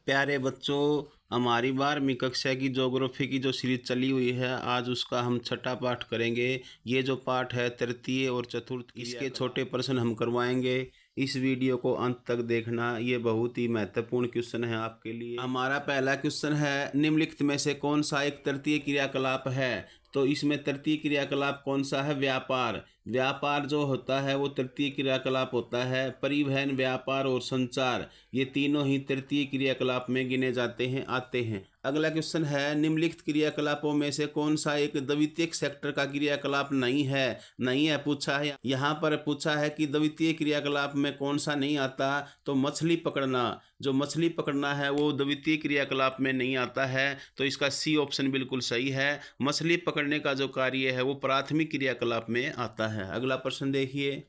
प्यारे बच्चों, हमारी 12वीं कक्षा की ज्योग्राफी की जो सीरीज चली हुई है, आज उसका हम छठा पाठ करेंगे। ये जो पाठ है तृतीय और चतुर्थ, इसके छोटे प्रश्न हम करवाएंगे। इस वीडियो को अंत तक देखना, ये बहुत ही महत्वपूर्ण क्वेश्चन है आपके लिए। हमारा पहला क्वेश्चन है, निम्नलिखित में से कौन सा एक तृतीय क्रियाकलाप है? तो इसमें तृतीय क्रियाकलाप कौन सा है? व्यापार। व्यापार जो होता है वो तृतीय क्रियाकलाप होता है। परिवहन, व्यापार और संचार, ये तीनों ही तृतीय क्रियाकलाप में गिने जाते हैं, आते हैं। अगला क्वेश्चन है, निम्नलिखित क्रियाकलापों में से कौन सा एक द्वितीयक सेक्टर का क्रियाकलाप नहीं है? नहीं है पूछा है। यहाँ पर पूछा है कि द्वितीय क्रियाकलाप में कौन सा नहीं आता? तो मछली पकड़ना, जो मछली पकड़ना है वो द्वितीय क्रियाकलाप में नहीं आता है। तो इसका सी ऑप्शन बिल्कुल सही है। मछली पकड़ने का जो कार्य है वो प्राथमिक क्रियाकलाप में आता है। अगला प्रश्न देखिए।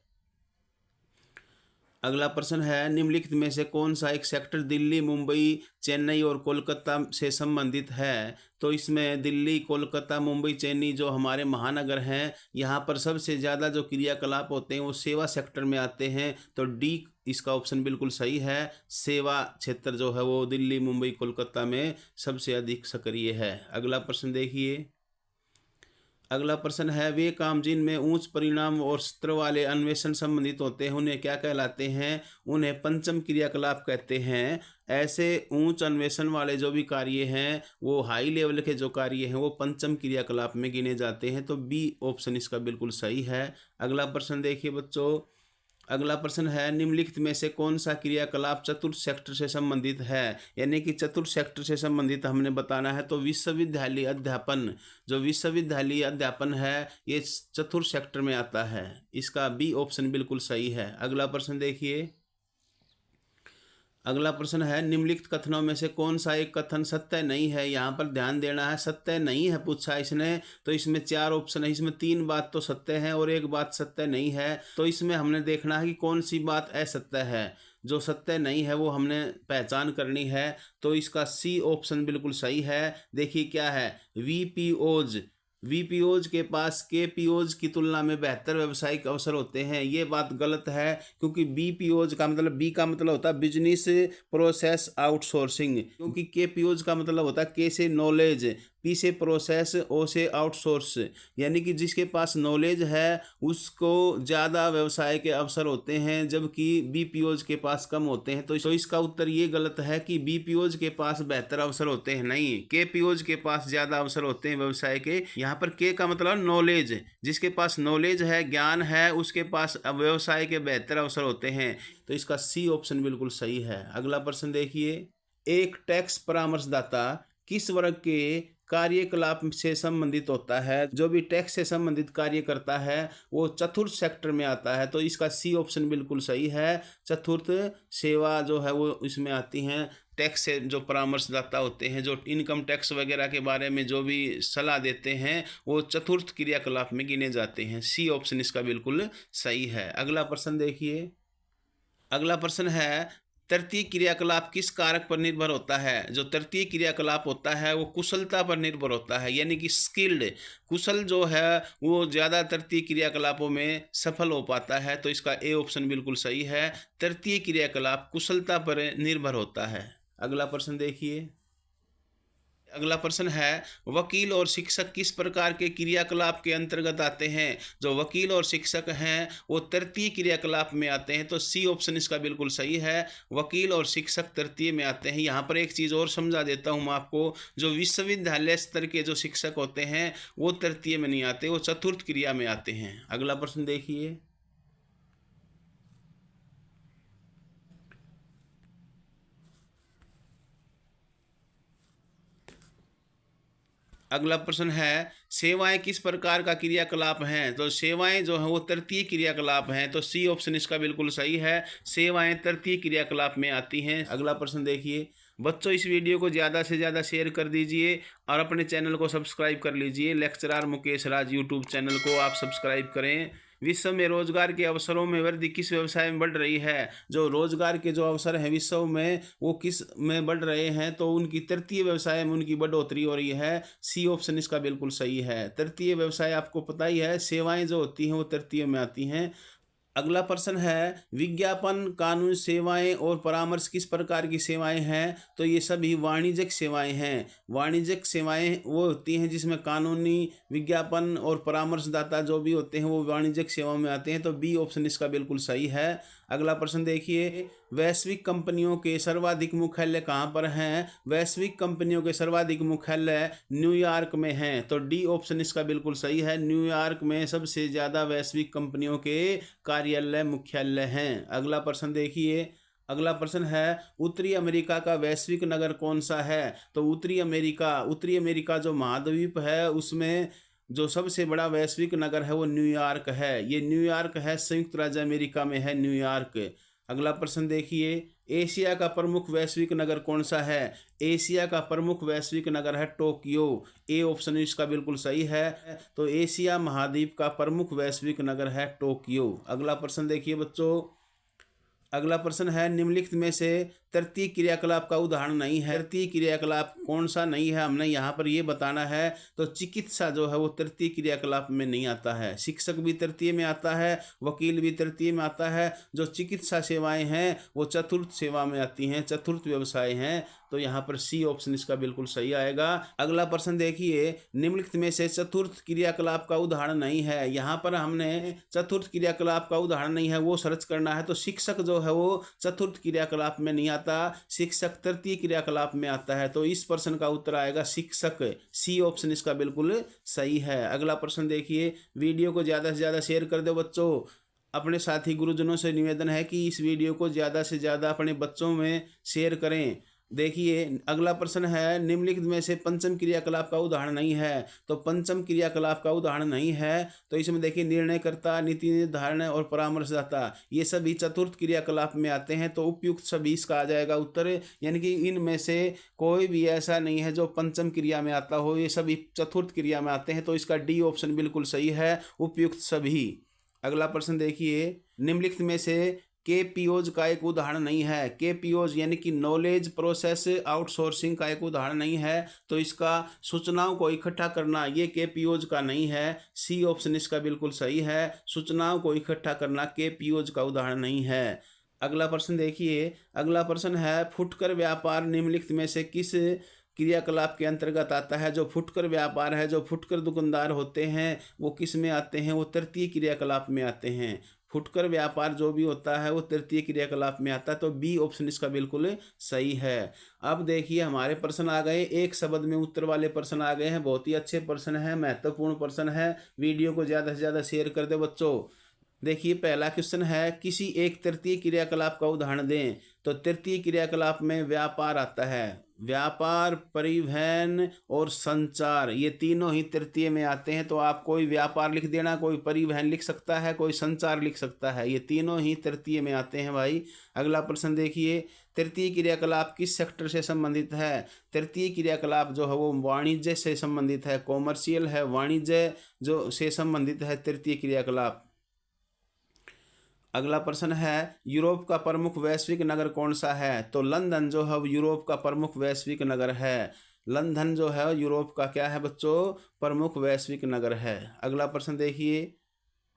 अगला प्रश्न है, निम्नलिखित में से कौन सा एक सेक्टर दिल्ली, मुंबई, चेन्नई और कोलकाता से संबंधित है? तो इसमें दिल्ली, कोलकाता, मुंबई, चेन्नई जो हमारे महानगर हैं, यहाँ पर सबसे ज़्यादा जो क्रियाकलाप होते हैं वो सेवा सेक्टर में आते हैं। तो डी इसका ऑप्शन बिल्कुल सही है। सेवा क्षेत्र जो है वो दिल्ली, मुंबई, कोलकाता में सबसे अधिक सक्रिय है। अगला प्रश्न देखिए। अगला प्रश्न है, वे काम जिनमें उच्च परिणाम और सत्र वाले अन्वेषण संबंधित होते हैं उन्हें क्या कहलाते हैं? उन्हें पंचम क्रियाकलाप कहते हैं। ऐसे उच्च अन्वेषण वाले जो भी कार्य हैं, वो हाई लेवल के जो कार्य हैं वो पंचम क्रियाकलाप में गिने जाते हैं। तो बी ऑप्शन इसका बिल्कुल सही है। अगला प्रश्न देखिए बच्चों। अगला प्रश्न है, निम्नलिखित में से कौन सा क्रियाकलाप चतुर्थ सेक्टर से संबंधित है? यानी कि चतुर्थ सेक्टर से संबंधित हमने बताना है। तो विश्वविद्यालय अध्यापन, जो विश्वविद्यालय अध्यापन है ये चतुर्थ सेक्टर में आता है। इसका बी ऑप्शन बिल्कुल सही है। अगला प्रश्न देखिए। अगला प्रश्न है, निम्नलिखित कथनों में से कौन सा एक कथन सत्य नहीं है? यहाँ पर ध्यान देना है, सत्य नहीं है पूछा इसने। तो इसमें 4 ऑप्शन है, इसमें 3 बात तो सत्य है और 1 बात सत्य नहीं है। तो इसमें हमने देखना है कि कौन सी बात असत्य है। जो सत्य नहीं है वो हमने पहचान करनी है। तो इसका सी ऑप्शन बिल्कुल सही है। देखिए क्या है, वीपीओज के पास केपीओज की तुलना में बेहतर व्यावसायिक अवसर होते हैं। ये बात गलत है, क्योंकि बीपीओज का मतलब, बी का मतलब होता है बिजनेस प्रोसेस आउटसोर्सिंग, क्योंकि केपीओज का मतलब होता है के से नॉलेज, पी से प्रोसेस, ओ से आउटसोर्स। यानी कि जिसके पास नॉलेज है उसको ज़्यादा व्यवसाय के अवसर होते हैं, जबकि बीपीओज के पास कम होते हैं। तो इसका उत्तर ये गलत है कि बीपीओज के पास बेहतर अवसर होते हैं, नहीं, केपीओज के पास ज़्यादा अवसर होते हैं व्यवसाय के। यहाँ पर के का मतलब नॉलेज, जिसके पास नॉलेज है, ज्ञान है, उसके पास व्यवसाय के बेहतर अवसर होते हैं। तो इसका सी ऑप्शन बिल्कुल सही है। अगला प्रश्न देखिए। एक टैक्स परामर्शदाता किस वर्ग के कार्यकलाप से संबंधित होता है? जो भी टैक्स से संबंधित कार्य करता है वो चतुर्थ सेक्टर में आता है। तो इसका सी ऑप्शन बिल्कुल सही है। चतुर्थ सेवा जो है वो इसमें आती हैं। टैक्स से जो परामर्शदाता होते हैं, जो इनकम टैक्स वगैरह के बारे में जो भी सलाह देते हैं, वो चतुर्थ क्रियाकलाप में गिने जाते हैं। सी ऑप्शन इसका बिल्कुल सही है। अगला प्रश्न देखिए। अगला प्रश्न है, तृतीय क्रियाकलाप किस कारक पर निर्भर होता है? जो तृतीय क्रियाकलाप होता है वो कुशलता पर निर्भर होता है, यानी कि स्किल्ड, कुशल जो है वो ज़्यादा तृतीय क्रियाकलापों में सफल हो पाता है। तो इसका ए ऑप्शन बिल्कुल सही है। तृतीय क्रियाकलाप कुशलता पर निर्भर होता है। अगला प्रश्न देखिए। अगला प्रश्न है, वकील और शिक्षक किस प्रकार के क्रियाकलाप के अंतर्गत आते हैं? जो वकील और शिक्षक हैं वो तृतीय क्रियाकलाप में आते हैं। तो सी ऑप्शन इसका बिल्कुल सही है। वकील और शिक्षक तृतीय में आते हैं। यहाँ पर एक चीज़ और समझा देता हूँ मैं आपको, जो विश्वविद्यालय स्तर के जो शिक्षक होते हैं वो तृतीय में नहीं आते, वो चतुर्थ क्रिया में आते हैं। अगला प्रश्न देखिए। अगला प्रश्न है, सेवाएं किस प्रकार का क्रियाकलाप हैं? तो सेवाएं जो हैं वो तृतीय क्रियाकलाप हैं। तो सी ऑप्शन इसका बिल्कुल सही है। सेवाएं तृतीय क्रियाकलाप में आती हैं। अगला प्रश्न देखिए। बच्चों, इस वीडियो को ज़्यादा से ज़्यादा शेयर कर दीजिए और अपने चैनल को सब्सक्राइब कर लीजिए। लेक्चरर मुकेश राज यूट्यूब चैनल को आप सब्सक्राइब करें। विश्व में रोजगार के अवसरों में वृद्धि किस व्यवसाय में बढ़ रही है? जो रोजगार के जो अवसर हैं विश्व में वो किस में बढ़ रहे हैं? तो उनकी तृतीय व्यवसाय में उनकी बढ़ोतरी हो रही है। सी ऑप्शन इसका बिल्कुल सही है। तृतीय व्यवसाय आपको पता ही है, सेवाएं जो होती हैं वो तृतीय में आती हैं। अगला प्रश्न है विज्ञापन, कानून सेवाएं और परामर्श किस प्रकार की सेवाएं हैं? तो ये सभी वाणिज्यिक सेवाएं हैं। वाणिज्यिक सेवाएं वो होती हैं जिसमें कानूनी, विज्ञापन और परामर्शदाता जो भी होते हैं वो वाणिज्यिक सेवाओं में आते हैं। तो बी ऑप्शन इसका बिल्कुल सही है। अगला प्रश्न देखिए, वैश्विक कंपनियों के सर्वाधिक मुख्यालय कहाँ पर हैं? वैश्विक कंपनियों के सर्वाधिक मुख्यालय न्यूयॉर्क में हैं। तो डी ऑप्शन इसका बिल्कुल सही है। न्यूयॉर्क में सबसे ज़्यादा वैश्विक कंपनियों के कार्यालय, मुख्यालय हैं। अगला प्रश्न देखिए, अगला प्रश्न है उत्तरी अमेरिका का वैश्विक नगर कौन सा है? तो उत्तरी अमेरिका जो महाद्वीप है उसमें जो सबसे बड़ा वैश्विक नगर है वो न्यूयॉर्क है। ये न्यूयॉर्क है, संयुक्त राज्य अमेरिका में है न्यूयॉर्क। अगला प्रश्न देखिए, एशिया का प्रमुख वैश्विक नगर कौन सा है? एशिया का प्रमुख वैश्विक नगर है टोक्यो। ए ऑप्शन इसका बिल्कुल सही है। तो एशिया महाद्वीप का प्रमुख वैश्विक नगर है टोक्यो। अगला प्रश्न देखिए बच्चों, अगला प्रश्न है निम्नलिखित में से तृतीय क्रियाकलाप का उदाहरण नहीं है। तृतीय क्रियाकलाप कौन सा नहीं है, हमने यहाँ पर ये बताना है। तो चिकित्सा जो है वो तृतीय क्रियाकलाप में नहीं आता है। शिक्षक भी तृतीय में आता है, वकील भी तृतीय में आता है। जो चिकित्सा सेवाएं हैं वो चतुर्थ सेवा में आती हैं, चतुर्थ व्यवसाय हैं। तो यहाँ पर सी ऑप्शन इसका बिल्कुल सही आएगा। अगला प्रश्न देखिए, निम्नलिखित में से चतुर्थ क्रियाकलाप का उदाहरण नहीं है। यहाँ पर हमने चतुर्थ क्रियाकलाप का उदाहरण नहीं है वो सर्च करना है। तो शिक्षक जो है वो चतुर्थ क्रियाकलाप में नहीं आता, शिक्षक तृतीय क्रियाकलाप में आता है। तो इस प्रश्न का उत्तर आएगा शिक्षक। सी ऑप्शन इसका बिल्कुल सही है। अगला प्रश्न देखिए, वीडियो को ज़्यादा से ज़्यादा शेयर कर दो बच्चों। अपने साथी गुरुजनों से निवेदन है कि इस वीडियो को ज़्यादा से ज़्यादा अपने बच्चों में शेयर करें। देखिए अगला प्रश्न है निम्नलिखित में से पंचम क्रियाकलाप का उदाहरण नहीं है। तो पंचम क्रियाकलाप का उदाहरण नहीं है। तो इसमें देखिए निर्णयकर्ता, नीति निर्धारण और परामर्शदाता ये सभी चतुर्थ क्रियाकलाप में आते हैं। तो उपयुक्त सभी इसका आ जाएगा उत्तर। यानी कि इनमें से कोई भी ऐसा नहीं है जो पंचम क्रिया में आता हो, ये सभी चतुर्थ क्रिया में आते हैं। तो इसका डी ऑप्शन बिल्कुल सही है, उपयुक्त सभी। अगला प्रश्न देखिए, निम्नलिखित में से केपीओज का एक उदाहरण नहीं है। केपीओज यानी कि नॉलेज प्रोसेस आउटसोर्सिंग का एक उदाहरण नहीं है। तो इसका सूचनाओं को इकट्ठा करना ये केपीओज का नहीं है। सी ऑप्शन इसका बिल्कुल सही है। सूचनाओं को इकट्ठा करना केपीओज का उदाहरण नहीं है। अगला प्रश्न देखिए, अगला प्रश्न है फुटकर व्यापार निम्नलिखित में से किस क्रियाकलाप के अंतर्गत आता है? जो फुटकर व्यापार है, जो फुटकर दुकानदार होते हैं वो किस में आते हैं? वो तृतीय क्रियाकलाप में आते हैं। फुटकर व्यापार जो भी होता है वो तृतीय क्रियाकलाप में आता है। तो बी ऑप्शन इसका बिल्कुल सही है। अब देखिए हमारे प्रश्न आ गए, एक शब्द में उत्तर वाले प्रश्न आ गए हैं। बहुत ही अच्छे प्रश्न हैं, महत्वपूर्ण प्रश्न है। वीडियो को ज़्यादा से ज़्यादा शेयर कर दे बच्चों। देखिए पहला क्वेश्चन है किसी एक तृतीय क्रियाकलाप का उदाहरण दें। तो तृतीय क्रियाकलाप में व्यापार आता है। व्यापार, परिवहन और संचार ये तीनों ही तृतीय में आते हैं। तो आप कोई व्यापार लिख देना, कोई परिवहन लिख सकता है, कोई संचार लिख सकता है। ये तीनों ही तृतीय में आते हैं भाई। अगला प्रश्न देखिए, तृतीय क्रियाकलाप किस सेक्टर से संबंधित है? तृतीय क्रियाकलाप जो है वो वाणिज्य से संबंधित है, कॉमर्शियल है, वाणिज्य जो से संबंधित है तृतीय क्रियाकलाप। अगला प्रश्न है यूरोप का प्रमुख वैश्विक नगर कौन सा है? तो लंदन जो है यूरोप का प्रमुख वैश्विक नगर है। लंदन जो है यूरोप का क्या है बच्चों? प्रमुख वैश्विक नगर है। अगला प्रश्न देखिए,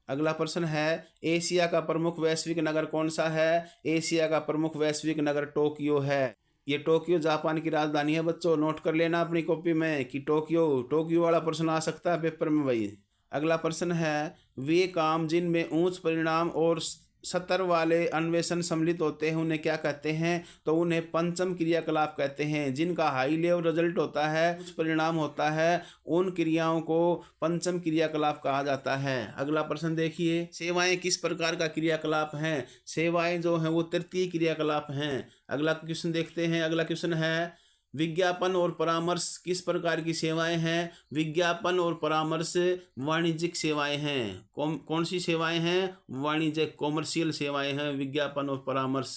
अगला प्रश्न है एशिया का प्रमुख वैश्विक नगर कौन सा है? एशिया का प्रमुख वैश्विक नगर टोक्यो है। ये टोक्यो जापान की राजधानी है बच्चों, नोट कर लेना अपनी कॉपी में कि टोक्यो वाला प्रश्न आ सकता है पेपर में भाई। अगला प्रश्न है वे काम जिनमें उच्च परिणाम और स्तर वाले अन्वेषण सम्मिलित होते हैं उन्हें क्या कहते हैं? तो उन्हें पंचम क्रियाकलाप कहते हैं। जिनका हाई लेवल रिजल्ट होता है, उच्च परिणाम होता है, उन क्रियाओं को पंचम क्रियाकलाप कहा जाता है। अगला प्रश्न देखिए, सेवाएं किस प्रकार का क्रियाकलाप हैं? सेवाएं जो हैं वो तृतीय क्रियाकलाप हैं। अगला क्वेश्चन देखते हैं। अगला क्वेश्चन है विज्ञापन और परामर्श किस प्रकार की सेवाएं हैं? विज्ञापन और परामर्श वाणिज्यिक सेवाएं हैं। कौन सी सेवाएं हैं? वाणिज्यिक, कॉमर्शियल सेवाएं हैं विज्ञापन और परामर्श।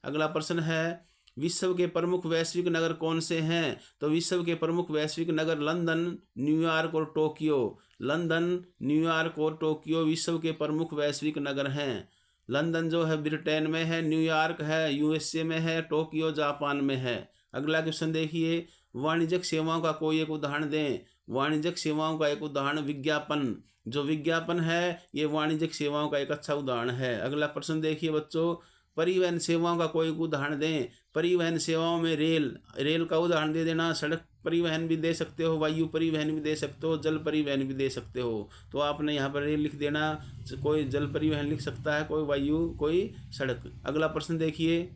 अगला प्रश्न है विश्व के प्रमुख वैश्विक नगर कौन से हैं? तो विश्व के प्रमुख वैश्विक नगर लंदन, न्यूयॉर्क और टोक्यो। लंदन, न्यूयॉर्क और टोक्यो विश्व के प्रमुख वैश्विक नगर हैं। लंदन जो है ब्रिटेन में है, न्यूयॉर्क है यूएसए में है, टोक्यो जापान में है। अगला क्वेश्चन देखिए, वाणिज्यिक सेवाओं का कोई एक उदाहरण दें। वाणिज्यिक सेवाओं का एक उदाहरण विज्ञापन, जो विज्ञापन है ये वाणिज्यिक सेवाओं का एक अच्छा उदाहरण है। अगला प्रश्न देखिए बच्चों, परिवहन सेवाओं का कोई उदाहरण दें। परिवहन सेवाओं में रेल का उदाहरण दे देना, सड़क परिवहन भी दे सकते हो, वायु परिवहन भी दे सकते हो, जल परिवहन भी दे सकते हो। तो आपने यहाँ पर रेल लिख देना, कोई जल परिवहन लिख सकता है, कोई वायु, कोई सड़क। अगला प्रश्न देखिए,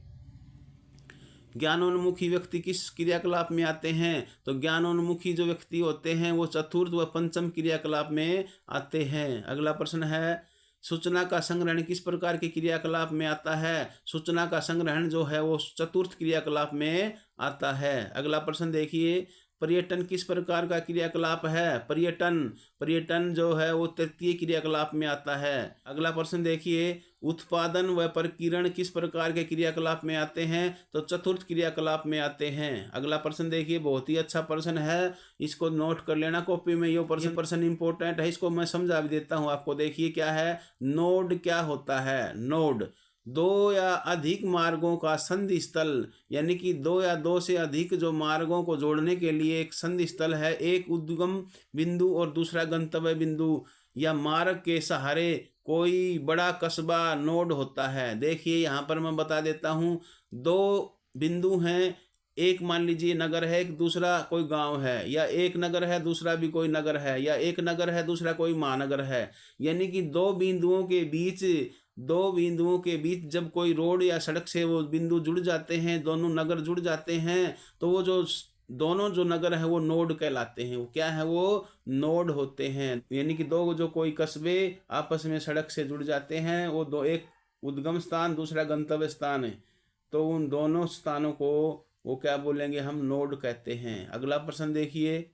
ज्ञानोन्मुखी व्यक्ति किस क्रियाकलाप में आते हैं? तो ज्ञानोन्मुखी जो व्यक्ति होते हैं वो चतुर्थ व पंचम क्रियाकलाप में आते हैं। अगला प्रश्न है, सूचना का संग्रहण किस प्रकार के क्रियाकलाप में आता है? सूचना का संग्रहण जो है वो चतुर्थ क्रियाकलाप में आता है। अगला प्रश्न देखिए, पर्यटन किस प्रकार का क्रियाकलाप है? पर्यटन जो है वो तृतीय क्रियाकलाप में आता है। अगला प्रश्न देखिए, उत्पादन व प्रकीर्णन किस प्रकार के क्रियाकलाप में आते हैं? तो चतुर्थ क्रियाकलाप में आते हैं। अगला प्रश्न देखिए, बहुत ही अच्छा प्रश्न है, इसको नोट कर लेना कॉपी में, ये प्रश्न इंपॉर्टेंट है, इसको मैं समझा भी देता हूँ आपको। देखिए क्या है, नोड क्या होता है? नोड दो या अधिक मार्गों का संधि स्थल, यानी कि दो या दो से अधिक जो मार्गों को जोड़ने के लिए एक संधि स्थल है। एक उद्गम बिंदु और दूसरा गंतव्य बिंदु या मार्ग के सहारे कोई बड़ा कस्बा नोड होता है। देखिए यहाँ पर मैं बता देता हूँ, दो बिंदु हैं, एक मान लीजिए नगर है, एक दूसरा कोई गांव है, या एक नगर है दूसरा भी कोई नगर है, या एक नगर है दूसरा कोई महानगर है। यानी कि दो बिंदुओं के बीच जब कोई रोड या सड़क से वो बिंदु जुड़ जाते हैं, दोनों नगर जुड़ जाते हैं, तो वो जो दोनों जो नगर है वो नोड कहलाते हैं। वो क्या है? वो नोड होते हैं। यानी कि दो जो कोई कस्बे आपस में सड़क से जुड़ जाते हैं, वो दो, एक उद्गम स्थान दूसरा गंतव्य स्थान है, तो उन दोनों स्थानों को वो क्या बोलेंगे? हम नोड कहते हैं। अगला प्रश्न देखिए,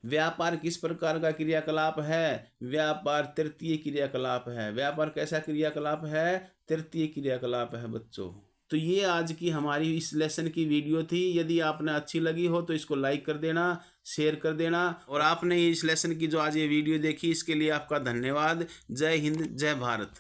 व्यापार किस प्रकार का क्रियाकलाप है? व्यापार तृतीय क्रियाकलाप है। व्यापार कैसा क्रियाकलाप है? तृतीय क्रियाकलाप है बच्चों। तो ये आज की हमारी इस लेसन की वीडियो थी। यदि आपने अच्छी लगी हो तो इसको लाइक कर देना, शेयर कर देना, और आपने इस लेसन की जो आज ये वीडियो देखी इसके लिए आपका धन्यवाद। जय हिंद, जय भारत।